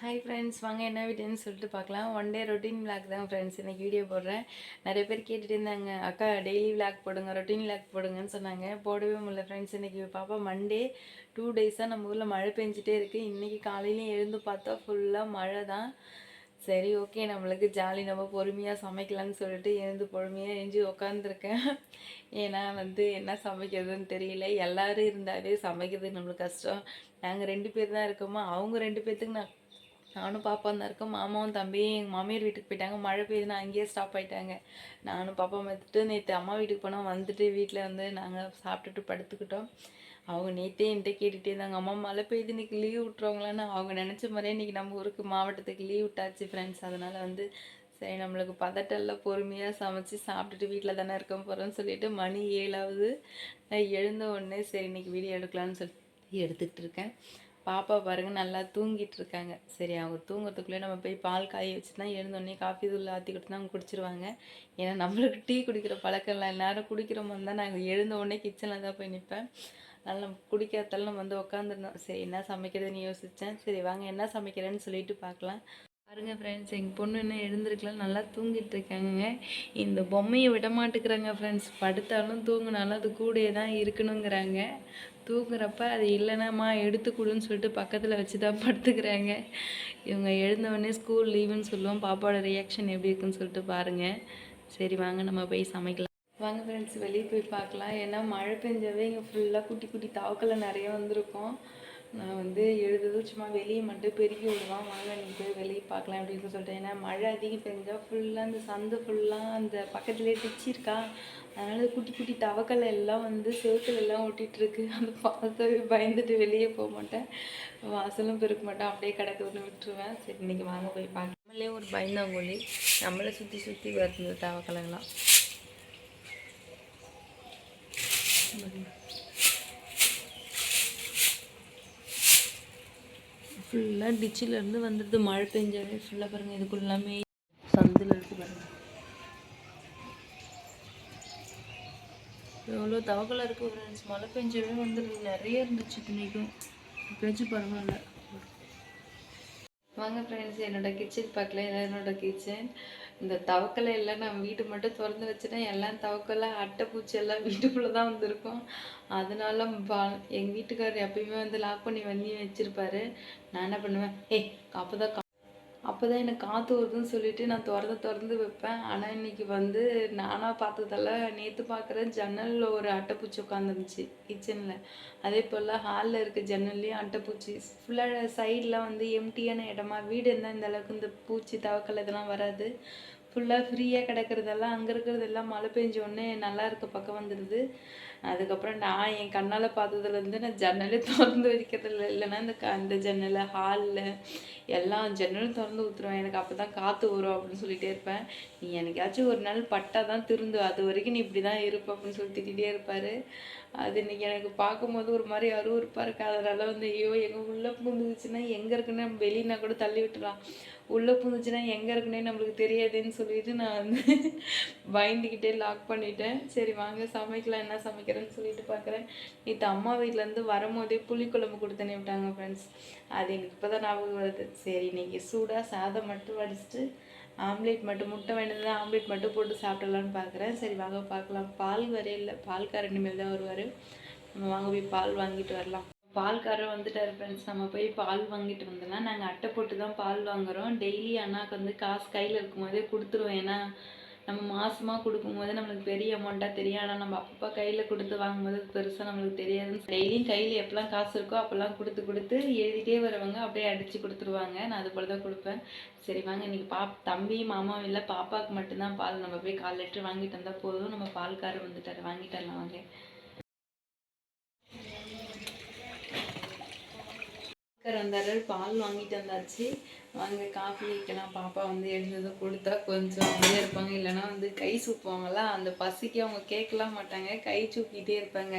Hi friends, வாங்க என்ன வீடியோன்னு சொல்லிட்டு பார்க்கலாம். ஒன் டே ரொட்டீன் விளாக் தான் ஃப்ரெண்ட்ஸ். இன்றைக்கி வீடியோ போடுறேன். நிறைய பேர் கேட்டுகிட்டு இருந்தாங்க, அக்கா டெய்லி விளாக் போடுங்க, ரொட்டீன் விளாக் போடுங்கன்னு சொன்னாங்க. போடவே முடியல ஃப்ரெண்ட்ஸ். இன்றைக்கி பாப்பா மண்டே 2 டேஸாக நம்ம ஊரில் மழை பெஞ்சிட்டே இருக்குது. இன்றைக்கி காலையிலையும் எழுந்து பார்த்தா ஃபுல்லாக மழை தான். சரி, ஓகே, நம்மளுக்கு ஜாலி, நம்ம பொறுமையாக சமைக்கலான்னு சொல்லிட்டு எழுந்து பொறுமையாக எழுந்து உக்காந்துருக்கேன். ஏன்னா என்ன சமைக்கிறதுன்னு தெரியல. எல்லோரும் இருந்தாலே சமைக்கிறது நம்மளுக்கு கஷ்டம். நாங்கள் 2 பேர் தான் இருக்கோமா, அவங்க 2 பேர்த்துக்கு நானும் பாப்பாவும் தான் இருக்கோம். மாமாவும் தம்பியும் எங்கள் மாமியார் வீட்டுக்கு போயிட்டாங்க. மழை பெய்யுதுன்னு அங்கேயே ஸ்டாப் ஆகிட்டாங்க. நானும் பாப்பா பார்த்துட்டு நேற்று அம்மா வீட்டுக்கு போனால் வந்துட்டு வீட்டில் நாங்கள் சாப்பிட்டுட்டு படுத்துக்கிட்டோம். அவங்க நேற்றே என்கிட்ட கேட்டுகிட்டே இருந்தாங்க, அம்மா மழை பெய்யுது இன்றைக்கி லீவ் விட்ருவாங்களான்னு. அவங்க நினச்ச மாதிரியே இன்றைக்கி நம்ம ஊருக்கு மாவட்டத்துக்கு லீவ் விட்டாச்சு ஃப்ரெண்ட்ஸ். அதனால் சரி, நம்மளுக்கு பதட்டெல்லாம் பொறுமையாக சமைச்சு சாப்பிட்டுட்டு வீட்டில் தானே இருக்க போகிறோன்னு சொல்லிட்டு மணி 7 ஆகுது. எழுந்த உடனே சரி இன்றைக்கி வீடியோ எடுக்கலான்னு சொல்லிட்டு எடுத்துக்கிட்டு இருக்கேன். பாப்பா பாருங்கள் நல்லா தூங்கிட்டு இருக்காங்க. சரி, அவங்க தூங்குறதுக்குள்ளே நம்ம போய் பால் காய வச்சுனா எழுந்தோடனே காஃபி தூள் ஆற்றி கொடுத்தா அவங்க குடிச்சிருவாங்க. ஏன்னா நம்மளுக்கு டீ குடிக்கிற பழக்கம் இல்லை. எல்லாரும் குடிக்கிறோமோ தான் நாங்கள் எழுந்த உடனே கிச்சனில் தான் போய் நிற்பேன். அதனால் நம்ம குடிக்கிறதால நம்ம உட்காந்துருந்தோம். சரி, என்ன சமைக்கிறதுன்னு யோசித்தேன். சரி வாங்க என்ன சமைக்கிறேன்னு சொல்லிட்டு பார்க்கலாம். பாருங்க ஃப்ரெண்ட்ஸ், எங்கள் பொண்ணு என்ன எழுந்திருக்கலாம், நல்லா தூங்கிட்டு இருக்காங்க. இந்த பொம்மையை விட மாட்டேங்கிறாங்க ஃப்ரெண்ட்ஸ். படுத்தாலும் தூங்கினாலும் அது கூடயே தான் இருக்கணுங்கிறாங்க. தூங்குறப்ப அது இல்லைனாம்மா எடுத்து கொடுன்னு சொல்லிட்டு பக்கத்தில் வச்சு தான் படுத்துக்கிறாங்க. இவங்க எழுந்தவொடனே ஸ்கூல் லீவுன்னு சொல்லுவோம். பாப்பாவோட ரியாக்ஷன் எப்படி இருக்குன்னு சொல்லிட்டு பாருங்கள். சரி வாங்க நம்ம போய் சமைக்கலாம். வாங்க ஃப்ரெண்ட்ஸ், வெளியே போய் பார்க்கலாம். ஏன்னா மழை பெஞ்சாவே இங்கே ஃபுல்லாக குட்டி குட்டி தாவக்களை நிறைய வந்திருக்கும். நான் எழுதுறது சும்மா வெளியே மட்டும் பெருக்கி விடுவான். வாங்க நீங்கள் போய் வெளியே பார்க்கலாம் அப்படின்னு சொல்லிட்டு. ஏன்னா மழை அதிகம் பெஞ்சால் ஃபுல்லாக அந்த சந்து ஃபுல்லாக அந்த பக்கத்துலேயே டிச்சிருக்கா. அதனால் குட்டி குட்டி தவக்கலை எல்லாம் செவத்துல எல்லாம் ஒட்டிகிட்ருக்கு. அந்த பார்த்தவே பயந்துட்டு வெளியே போக மாட்டேன், வாசலும் பெருக்க மாட்டேன், அப்படியே கிடக்குதுன்னு விட்டுருவேன். சரி இன்றைக்கி வாங்க போய் பார்க்க. நம்மளே ஒரு பயந்தாங்கொழி, நம்மளை சுற்றி சுற்றி வருது தவக்கலைலாம். ஃபுல்லாக டிச்சிலேருந்து வந்துடுது. மழை பெஞ்சாவே ஃபுல்லாக பாருங்கள், இதுக்குள்ளாமே சந்தில் இருக்குது பாருங்கள். எவ்வளோ தவக்கலை இருக்குது ஃப்ரெண்ட்ஸ். மழை பெஞ்சாவே வந்துடுது. நிறைய இருந்துச்சு இன்றைக்கும், இப்போயாச்சும் பரவாயில்ல. வாங்க ஃப்ரெண்ட்ஸ், என்னோடய கிச்சன் பார்க்கல. இதான் என்னோடய கிச்சன். இந்த தவக்கலை எல்லாம் நான் வீட்டு மட்டும் திறந்து வச்சுட்டேன். எல்லாம் தவக்கலை அட்டைப்பூச்சி எல்லாம் வீட்டுக்குள்ளே தான் வந்திருக்கும். அதனால எங்கள் வீட்டுக்காரர் எப்பயுமே லாக் பண்ணி வச்சுருப்பாரு. நான் என்ன பண்ணுவேன், அப்போ தான் எனக்கு காற்று வருதுன்னு சொல்லிட்டு நான் திறந்து வைப்பேன். ஆனால் இன்றைக்கி நானாக பார்த்ததில்ல. நேற்று பார்க்குறேன், ஜன்னலில் ஒரு அட்டைப்பூச்சி உட்காந்துருந்துச்சு கிச்சனில். அதே போல் ஹாலில் இருக்க ஜன்னல்லையும் அட்டைப்பூச்சி. ஃபுல்லாக சைடெலாம் எம்டியான இடமா, வீடு இருந்தால் இந்த அளவுக்கு இந்த பூச்சி தவக்கலை இதெல்லாம் வராது. ஃபுல்லாக ஃப்ரீயாக கிடக்கிறதெல்லாம் அங்கே இருக்கிறதெல்லாம் மழை பெஞ்சோடனே நல்லா இருக்க பக்கம் வந்துடுது. அதுக்கப்புறம் நான் என் கண்ணால் பார்த்ததுலேருந்து நான் ஜன்னலே திறந்து வைக்கிறதில்ல. இல்லைன்னா இந்த ஜன்னலை ஹாலில் எல்லா ஜன்னலும் திறந்து ஊற்றுருவேன். எனக்கு அப்போ தான் காற்று வரும் அப்படின்னு சொல்லிகிட்டே இருப்பேன். நீ எனக்காச்சும் ஒரு நாள் பட்டால் தான் திருந்து, அது வரைக்கும் நீ இப்படி தான் இருப்ப அப்படின்னு சொல்லி திட்டிகிட்டே இருப்பார். அது இன்றைக்கி எனக்கு பார்க்கும்போது ஒரு மாதிரி அருவருப்பாக இருக்குது. அதனால் ஐயோ எங்கள் உள்ளே பூந்துச்சுன்னா எங்கே இருக்குன்னு நம்ம வெளியினா கூட தள்ளி விட்டுலாம், உள்ளே பூந்துச்சுன்னா எங்கே இருக்குன்னே நம்மளுக்கு தெரியாதுன்னு சொல்லிட்டு நான் பயந்துக்கிட்டே லாக் பண்ணிட்டேன். சரி வாங்க சமைக்கலாம், என்ன சமைக்கிறேன்னு சொல்லிட்டு பார்க்குறேன். நேற்று அம்மா வீட்டிலேருந்து வரும்போதே புளிக்குழம்பு கொடுத்தனே விட்டாங்க ஃப்ரெண்ட்ஸ். அது எனக்கு இப்போ தான் ஞாபகம் வருது. சரி இன்றைக்கி சூடாக சாதம் மட்டும் வடிச்சிட்டு ஆம்லேட் மட்டும், முட்டை வேண்டியது ஆம்லேட் மட்டும் போட்டு சாப்பிடலான்னு பார்க்குறேன். சரி வாங்க பார்க்கலாம். பால் வரையில, பால்காரர் இனிமேல் தான் வருவார். நம்ம வாங்க போய் பால் வாங்கிட்டு வரலாம். பால்காரர் வந்துட்டார் ஃப்ரெண்ட்ஸ். நம்ம போய் பால் வாங்கிட்டு வந்தோம்னா, நாங்கள் அட்டை போட்டு தான் பால் வாங்குகிறோம். டெய்லி அண்ணாக்கு காசு கையில் இருக்கும்போதே கொடுத்துருவோம். ஏன்னா நம்ம மாதமாக கொடுக்கும்போது நம்மளுக்கு பெரிய அமௌண்ட்டாக தெரியும். ஆனால் நம்ம அப்பப்போ கையில் கொடுத்து வாங்கும்போது பெருசாக நம்மளுக்கு தெரியாதுன்னு டெய்லியும் கையில் எப்போல்லாம் காசு இருக்கோ அப்போல்லாம் கொடுத்து எழுதிட்டே வரவங்க அப்படியே அடித்து கொடுத்துருவாங்க. நான் அது போல் தான் கொடுப்பேன். சரி வாங்க, இன்றைக்கி தம்பி மாமாவும் இல்லை, பாப்பாவுக்கு மட்டும்தான் பால். நம்ம போய் 1/4 லிட்டர் வாங்கிட்டு வந்தால் போதும். நம்ம பால்காரர் வந்துட்டார், வாங்கிட்டலாம் வாங்க. வந்தாரு, பால் வாங்கிட்டு வந்தாச்சு. வாங்க காஃபி வைக்கலாம். பாப்பா எழுந்ததும் கொடுத்தா கொஞ்சம் அமைதியாக இருப்பாங்க. இல்லைனா கை சூப்புவாங்களா, அந்த பசிக்கு அவங்க கேட்கலாம் மாட்டாங்க, கை சூப்பிகிட்டே இருப்பாங்க.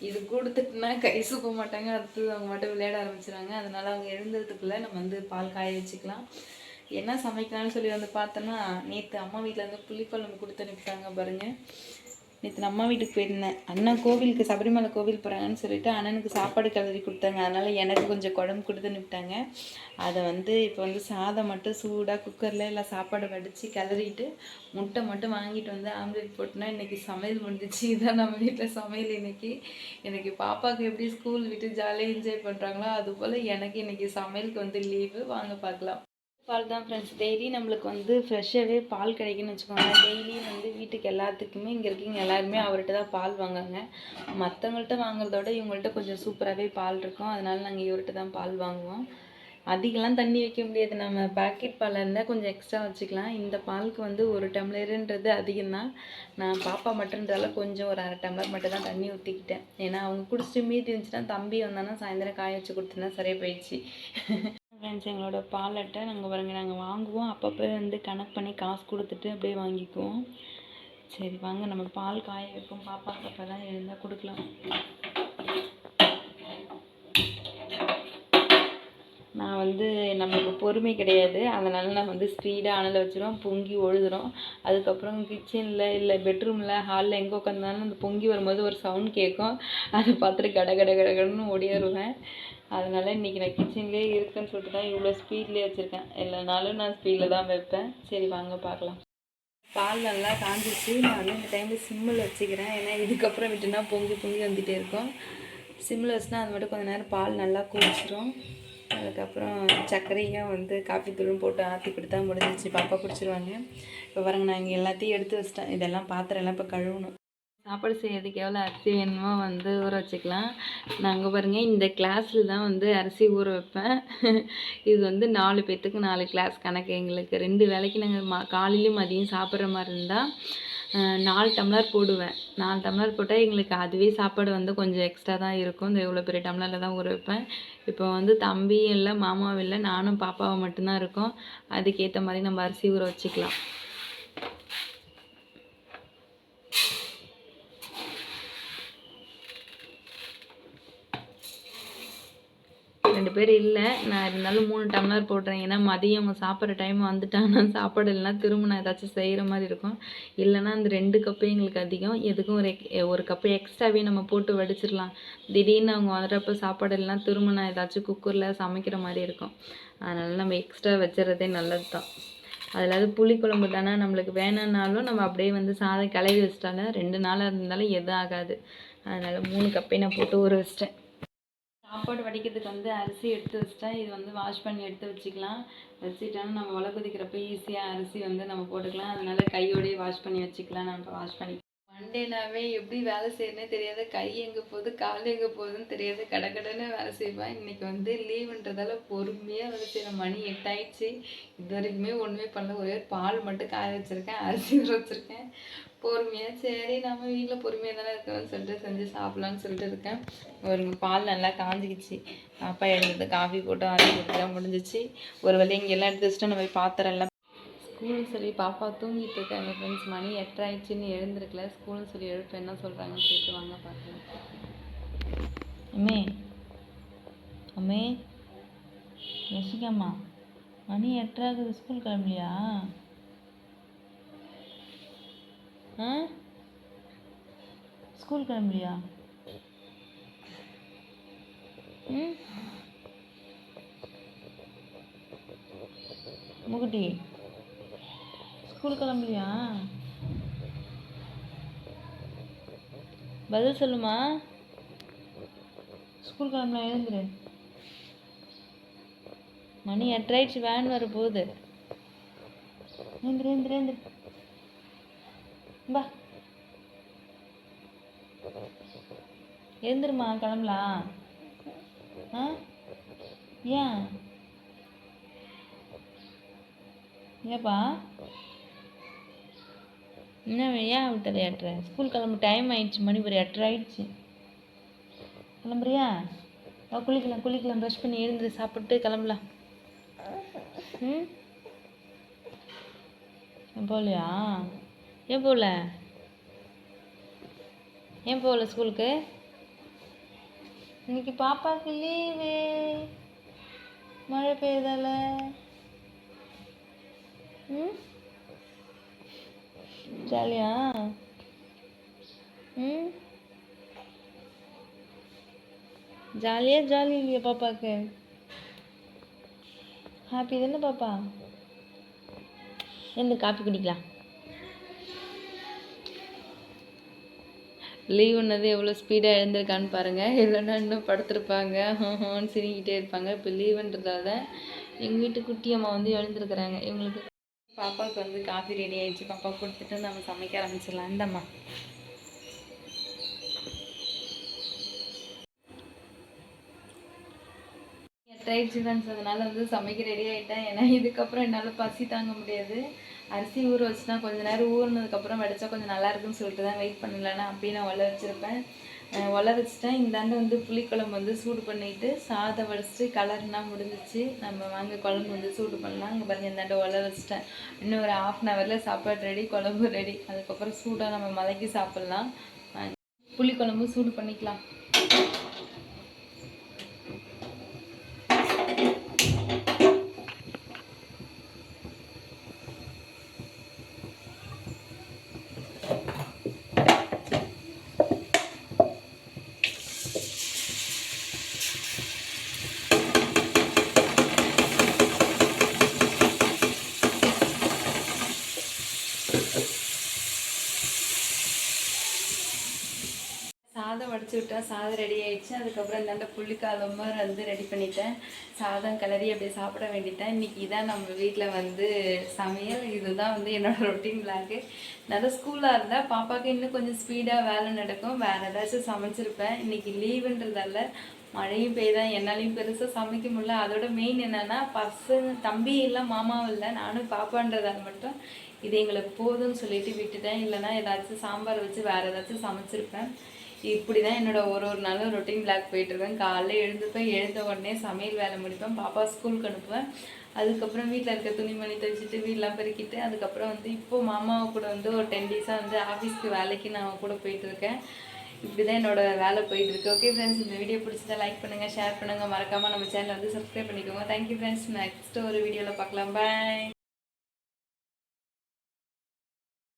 இது கொடுத்துட்டுனா கை சூப்ப மாட்டாங்க, அடுத்து அவங்க மட்டும் விளையாட ஆரம்பிச்சிடுவாங்க. அதனால் அவங்க எழுந்ததுக்குள்ளே நம்ம பால் காய வச்சுக்கலாம். என்ன சமைக்கலாம்னு சொல்லி பார்த்தோன்னா, நேற்று அம்மா வீட்டில் புளிக்குழம்பு கொடுத்து அனுப்பிட்டாங்க பாருங்கள். நேற்று அம்மா வீட்டுக்கு போயிருந்தேன். அண்ணன் கோவிலுக்கு சபரிமலை கோவில் போகிறாங்கன்னு சொல்லிட்டு அண்ணனுக்கு சாப்பாடு கிளறி கொடுத்தாங்க. அதனால் எனக்கு கொஞ்சம் குழம்பு கொடுத்து அனுப்பிட்டாங்க. அதை வந்து இப்போ வந்து சாதம் மட்டும் சூடாக குக்கரில் எல்லாம் சாப்பாடு வடித்து கிளறிட்டு முட்டை மட்டும் வாங்கிட்டு வந்து ஆம்லேட் போட்டுனா இன்றைக்கி சமையல் முடிஞ்சிச்சு. இதுதான் நம்ம வீட்டில் சமையல் இன்றைக்கி. எனக்கு பாப்பாவுக்கு எப்படி ஸ்கூல் விட்டு ஜாலியாக என்ஜாய் பண்ணுறாங்களோ அதுபோல் எனக்கு இன்றைக்கி சமையலுக்கு வந்து லீவு. வாங்க பார்க்கலாம். பால் தான் ஃப்ரெண்ட்ஸ். டெய்லி நம்மளுக்கு வந்து ஃப்ரெஷ்ஷாகவே பால் கிடைக்குன்னு வச்சுக்கோங்க. டெய்லியும் வந்து வீட்டுக்கு எல்லாத்துக்குமே இங்கே இருக்கீங்க எல்லாருமே அவர்கிட்ட தான் பால் வாங்குங்க. மற்றவங்கள்ட்ட வாங்குறதோட இவங்கள்ட்ட கொஞ்சம் சூப்பராகவே பால் இருக்கும். அதனால் நாங்கள் இவர்கிட்ட தான் பால் வாங்குவோம். அதிகம்லாம் தண்ணி வைக்க முடியாது. நம்ம பேக்கெட் பால் இருந்தால் கொஞ்சம் எக்ஸ்ட்ரா வச்சுக்கலாம். இந்த பாலுக்கு வந்து 1 டம்ளருன்றது அதிகம்தான். நான் பாப்பா மட்டும்ன்றதால கொஞ்சம் ஒரு 1/2 டம்ளர் மட்டும் தான் தண்ணி ஊற்றிக்கிட்டேன். ஏன்னா அவங்க குடிச்சிட்டு மீதி இருந்துச்சுன்னா தம்பி வந்தானா சாயந்தரம் காய வச்சு கொடுத்துருந்தா சரியாக போயிடுச்சு. ஃப்ரெண்ட்ஸ், எங்களோட பால் அட்டை நாங்கள் வாங்குவோம். அப்பப்போ வந்து கணக்கு பண்ணி காசு கொடுத்துட்டு அப்படியே வாங்கிக்குவோம். சரி வாங்க நம்ம பால் காய வைப்போம். பாப்பாக்கு அப்போ தான் எழுந்தால் கொடுக்கலாம். நான் வந்து நம்மளுக்கு பொறுமை கிடையாது. அதனால் நான் வந்து ஸ்பீடாக அனலை வச்சிடும், பொங்கி ஒழுதுடும். அதுக்கப்புறம் கிச்சனில் இல்லை பெட்ரூமில் ஹாலில் எங்கே உட்காந்தாலும் அந்த பொங்கி வரும்போது ஒரு சவுண்ட் கேட்கும். அதை பார்த்துட்டு கடன்னு ஓடிடுவேன். அதனால் இன்றைக்கி நான் கிச்சன்லேயே இருக்குன்னு சொல்லிட்டு தான் இவ்வளோ ஸ்பீட்லேயே வச்சுருக்கேன். இல்லைனாலும் நான் ஸ்பீடில் தான் வைப்பேன். சரி வாங்க பார்க்கலாம். பால் நல்லா காஞ்சிச்சு. நான் வந்து இந்த டைமில் சிம்மில் வச்சுக்கிறேன். ஏன்னா இதுக்கப்புறம் விட்டுனா பொங்கி வந்துகிட்டே இருக்கும். சிம்மில் வச்சுனா அது மட்டும் கொஞ்சம் நேரம் பால் நல்லா குடிச்சிடும். அதுக்கப்புறம் சர்க்கரையும் வந்து காஃபி தூளும் போட்டு ஆற்றி கொடுத்தா முடிஞ்சிச்சு. பாப்பா குடிச்சிருவாங்க. இப்போ பாருங்க நான் இங்கே எல்லாத்தையும் எடுத்து வச்சிட்டேன். இதெல்லாம் பாத்திரம் எல்லாம் இப்போ கழுவணும். சாப்பாடு செய்யறதுக்கு எவ்வளோ அரிசி வேணுமோ வந்து ஊற வச்சுக்கலாம். நாங்கள் பாருங்கள் இந்த கிளாஸில் தான் வந்து அரிசி ஊற வைப்பேன். இது வந்து 4 பேர்த்துக்கு 4 கிளாஸ் கணக்கு. எங்களுக்கு 2 வேளைக்கு நாங்கள் காலையிலையும் மதியம் சாப்பிட்ற மாதிரி இருந்தால் 4 டம்ளர் போடுவேன். 4 டம்ளர் போட்டால் எங்களுக்கு அதுவே சாப்பாடு வந்து கொஞ்சம் எக்ஸ்ட்ரா தான் இருக்கும். இந்த இவ்வளோ பெரிய டம்ளரில் தான் ஊற வைப்பேன். இப்போ வந்து தம்பி இல்லை மாமாவும் இல்லை, நானும் பாப்பாவை மட்டும்தான் இருக்கோம். அதுக்கேற்ற மாதிரி நம்ம அரிசி ஊற வச்சுக்கலாம். ரெண்டு பேர் இல்லை, நான் இருந்தாலும் 3 டம்ளர் போடுறேன். ஏன்னா மதியம் அவங்க சாப்பிட்ற டைம் வந்துட்டாங்கன்னா சாப்பாடு இல்லைனா திரும்ப நான் ஏதாச்சும் செய்கிற மாதிரி இருக்கும். இல்லைனா அந்த 2 கப்பே எங்களுக்கு அதிகம். எதுக்கும் ஒரு கப்பு எக்ஸ்ட்ராவே நம்ம போட்டு வடிச்சிடலாம். திடீர்னு அவங்க வந்துட்டப்போ சாப்பாடு இல்லைனா திரும்ப நான் ஏதாச்சும் குக்கரில் சமைக்கிற மாதிரி இருக்கும். அதனால் நம்ம எக்ஸ்ட்ரா வச்சுறதே நல்லது தான். அதில் புளி குழம்பு தானே, நம்மளுக்கு வேணும்னாலும் நம்ம அப்படியே வந்து சாதம் கிளறி வச்சிட்டாலும் 2 நாளாக இருந்தாலும் எதுவும் ஆகாது. அதனால் 3 கப்பே நான் போட்டு ஊற வச்சிட்டேன். சாப்பாடு வடிக்கிறதுக்கு வந்து அரிசி எடுத்து வச்சிட்டேன். இது வந்து வாஷ் பண்ணி எடுத்து வச்சுக்கலாம். வச்சுட்டோன்னா நம்ம உலை கொதிக்கிறப்ப ஈஸியாக அரிசி வந்து நம்ம போட்டுக்கலாம். அதனால கையோடையே வாஷ் பண்ணி வச்சுக்கலாம். நம்ம வாஷ் பண்ணி மண்டேனாவே எப்படி வேலை செய்யணுன்னே தெரியாது. கை எங்கே போகுது கால் எங்கே போகுதுன்னு தெரியாது. கடன்னு வேலை செய்வேன். இன்றைக்கி வந்து லீவுன்றதால பொறுமையாக வேலை செய்கிறேன். மணி 8 ஆயிடுச்சு. இது வரைக்குமே ஒன்றுமே பண்ணல. ஒரே பால் மட்டும் காய வச்சுருக்கேன், அரிசி ஊற வச்சுருக்கேன். பொறுமையாக சரி நம்ம வீட்டில் பொறுமையாக தானே இருக்கணும்னு சொல்லிட்டு செஞ்சு சாப்பிட்லான்னு சொல்லிட்டு இருக்கேன். ஒரு பால் நல்லா காஞ்சிக்கிச்சு. பாப்பா எழுந்து காஃபி போட்டு ஆற்றி கொடுத்துலாம் முடிஞ்சிச்சு. ஒரு வேலை இங்கே எல்லாம் எடுத்து வச்சுட்டு நம்ம பாத்திரம் எல்லாம் ஸ்கூல்னு சொல்லி பாப்பா தூங்கிட்டு இருக்காங்க ஃப்ரெண்ட்ஸ். மணி 8 ஆயிடுச்சுன்னு எழுந்திருக்கல. ஸ்கூல்னு சொல்லி எழுப்ப என்ன சொல்கிறாங்கன்னு கேட்டு வாங்க பார்க்கலாம். அம்மே அம்மே யோசிக்காம்மா, மணி 8 ஆகுது, ஸ்கூல் கிளம்பலையா? ஸ்கூல் கிளம்பலையா? முகுட்டி ஸ்கூல் கிளம்பலையா? பதில் சொல்லுமா. ஸ்கூல் கிளம்பலாம், எழுந்துரு. மணி 8 ஆயிடுச்சு, வேன் வர போகுது. எழுந்துரு பா, எழுந்துருமா, கிளம்பலாம். ஏன் ஏப்பா என்ன ஏன் விட்டது 8:30? ஸ்கூல் கிளம்பு டைம் ஆயிடுச்சு. மணி ஒரு 8:30 ஆயிடுச்சு. கிளம்புறியா? குளிக்கலாம் ப்ரஷ் பண்ணி எழுந்து சாப்பிட்டு கிளம்பலாம். போகலையா? ஏன் போகல ஸ்கூலுக்கு? இன்னைக்கு பாப்பாவுக்கு லீவு, மழை பெய்யுதால. ஜாலியா? ம், ஜாலியாக ஜாலி இல்லையா பாப்பாவுக்கு? ஹாப்பி தானே பாப்பா? எந்த காப்பி குடிக்கலாம்? லீவுன்னது எவ்வளோ ஸ்பீடாக எழுந்திருக்கான்னு பாருங்கள். இல்லைன்னா இன்னும் படுத்துருப்பாங்க, ஹோன்னு சிரிக்கிட்டே இருப்பாங்க. இப்போ லீவுன்றதால எங்கள் வீட்டு குட்டி அம்மா வந்து எழுந்திருக்கிறாங்க. இவங்களுக்கு பாப்பாவுக்கு வந்து காஃபி ரெடி ஆகிடுச்சு. பாப்பாவுக்கு கொடுத்துட்டு நம்ம சமைக்க ஆரம்பிச்சிடலாம். இந்தம்மா எட்டாயிடுச்சு ஃப்ரெண்ட்ஸ். அதனால் வந்து சமைக்க ரெடி ஆகிட்டேன். ஏன்னா இதுக்கப்புறம் என்னால் பசி தாங்க முடியாது. அரிசி ஊற வச்சுனா கொஞ்ச நேரம் ஊறினதுக்கப்புறம் வடித்தா கொஞ்சம் நல்லா இருக்குன்னு சொல்லிட்டு தான் வெயிட் பண்ணலன்னா அப்படியே நான் ஒலை வச்சுருப்பேன். ஒலை வச்சுட்டேன். இந்தாண்டு வந்து புளிக்குழம்பு வந்து சூடு பண்ணிவிட்டு சாதம் வடிச்சிட்டு கலர்னா முடிஞ்சிச்சு. நம்ம வாங்க குழம்பு வந்து சூடு பண்ணலாம். இங்கே பாருங்கள், இந்தாண்டு ஒலை வச்சுட்டேன். இன்னும் ஒரு 1/2 ஹவரில் சாப்பாடு ரெடி, குழம்பு ரெடி. அதுக்கப்புறம் சூடாக நம்ம மலைக்கு சாப்பிட்லாம். புளிக்குழம்பு சூடு பண்ணிக்கலாம். சாதம் வடிச்சு விட்டா சாதம் ரெடி ஆயிடுச்சு. அதுக்கப்புறம் இந்தாண்ட புளிக்காலமாக வந்து ரெடி பண்ணிட்டேன். சாதம் கிளறி அப்படியே சாப்பிட வேண்டிட்டேன். இன்றைக்கி இதான் நம்ம வீட்டில் வந்து சமையல். இதுதான் வந்து என்னோடய ரொட்டீன் விளாகு. நல்லா ஸ்கூலாக இருந்தால் பாப்பாவுக்கு இன்னும் கொஞ்சம் ஸ்பீடாக வேலை நடக்கும். வேறு ஏதாச்சும் சமைச்சிருப்பேன். இன்றைக்கி லீவுன்றதால மழையும் பெய்தான், என்னாலையும் பெருசாக சமைக்க முடியல. அதோட மெயின் என்னென்னா பசங்க தம்பி இல்லை, மாமாவும் இல்லை, நானும் பாப்பான்றதால மட்டும் இது எங்களுக்கு போதும்னு சொல்லிட்டு விட்டுட்டேன். இல்லைனா ஏதாச்சும் சாம்பார் வச்சு வேறு ஏதாச்சும் சமைச்சிருப்பேன். இப்படி தான் என்னோடய ஒரு நாளும் ரொட்டீன் விளாக் போயிட்டுருக்கேன். காலைல எழுந்துப்பேன், எழுந்த உடனே சமையல் வேலை முடிப்பேன், பாப்பா ஸ்கூலுக்கு அனுப்புவேன். அதுக்கப்புறம் வீட்டில் இருக்க துணிமணி துவைச்சிட்டு வீடெலாம் பெருக்கிட்டு அதுக்கப்புறம் வந்து இப்போது மாமாவை கூட வந்து ஒரு 10 டேஸாக வந்து ஆஃபீஸ்க்கு வேலைக்கு நான் கூட போயிட்டுருக்கேன். இப்படி தான் என்னோடய வேலை போயிட்டுருக்கு. ஓகே ஃப்ரெண்ட்ஸ், இந்த வீடியோ பிடிச்சதா லைக் பண்ணுங்கள், ஷேர் பண்ணுங்கள், மறக்காமல் நம்ம சேனலை வந்து சப்ஸ்கிரைப் பண்ணிக்கோங்க. Thank you friends. நெக்ஸ்ட்டு ஒரு வீடியோவில் பார்க்கலாம். பாய்.